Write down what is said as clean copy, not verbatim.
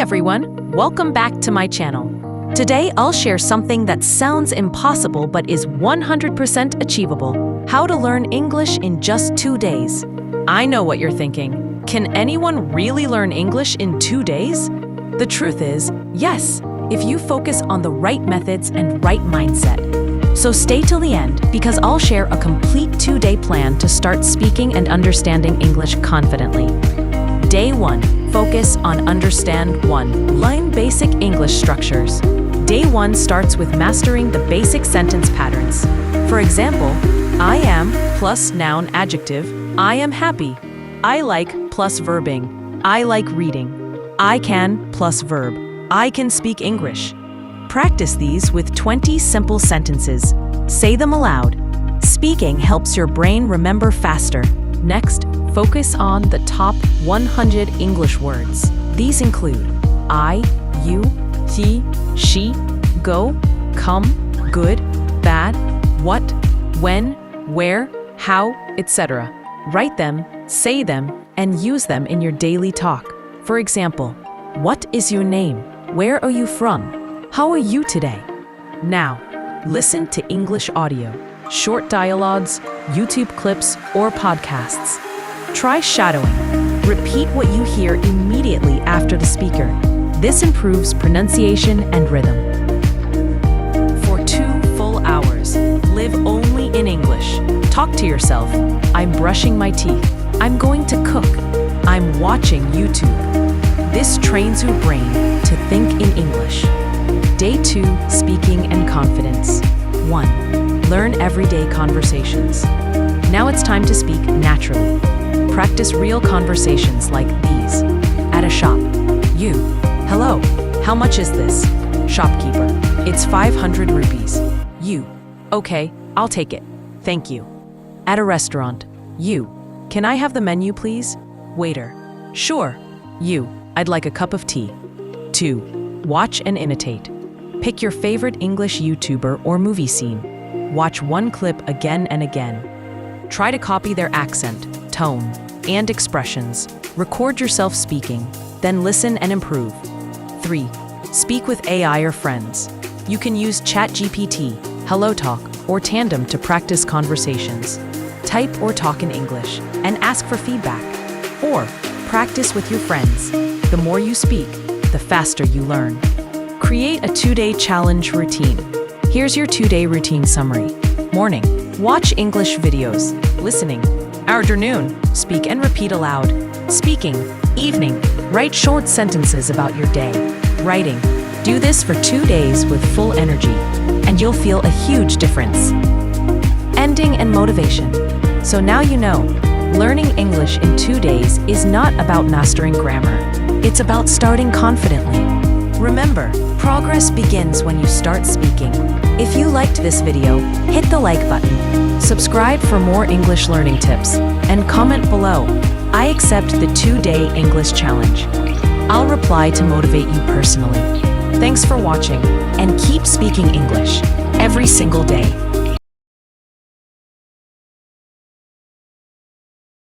everyone, welcome back to my channel. Today I'll share something that sounds impossible but is 100% achievable. How to learn English in just 2 days. I know what you're thinking. Can anyone really learn English in 2 days? The truth is, yes, if you focus on the right methods and right mindset. So stay till the end because I'll share a complete 2-day plan to start speaking and understanding English confidently. Day 1. Focus on Understand 1. Learn basic English structures. Day 1 starts with mastering the basic sentence patterns. For example, I am plus noun adjective, I am happy. I like plus verbing, I like reading. I can plus verb, I can speak English. Practice these with 20 simple sentences. Say them aloud. Speaking helps your brain remember faster. Next, focus on the top 100 English words. These include I, you, he, she, go, come, good, bad, what, when, where, how, etc. Write them, say them, and use them in your daily talk. For example, what is your name? Where are you from? How are you today? Now, listen to English audio, short dialogues, YouTube clips, or podcasts. Try shadowing. Repeat what you hear immediately after the speaker. This improves pronunciation and rhythm. For 2 full hours, live only in English. Talk to yourself. I'm brushing my teeth. I'm going to cook. I'm watching YouTube. This trains your brain to think in English. Day 2, Speaking and Confidence. 1. Learn everyday conversations. Now it's time to speak naturally. Practice real conversations like these. At a shop. You. Hello. How much is this? Shopkeeper. It's 500 rupees. You. Okay, I'll take it. Thank you. At a restaurant. You. Can I have the menu, please? Waiter. Sure. You. I'd like a cup of tea. 2. Watch and imitate. Pick your favorite English YouTuber or movie scene. Watch one clip again and again. Try to copy their accent, tone, and expressions. Record yourself speaking, then listen and improve. 3. Speak with AI or friends. You can use ChatGPT, HelloTalk, or Tandem to practice conversations. Type or talk in English and ask for feedback. Or practice with your friends. The more you speak, the faster you learn. Create a 2-day challenge routine. Here's your 2-day routine summary. Morning. Watch English videos. Listening. Afternoon. Speak and repeat aloud. Speaking. Evening. Write short sentences about your day. Writing. Do this for 2 days with full energy, and you'll feel a huge difference. Ending and motivation. So now you know, learning English in 2 days is not about mastering grammar. It's about starting confidently. Remember, progress begins when you start speaking. If you liked this video, hit the like button, subscribe for more English learning tips, and comment below. I accept the 2-day English challenge. I'll reply to motivate you personally. Thanks for watching, and keep speaking English every single day.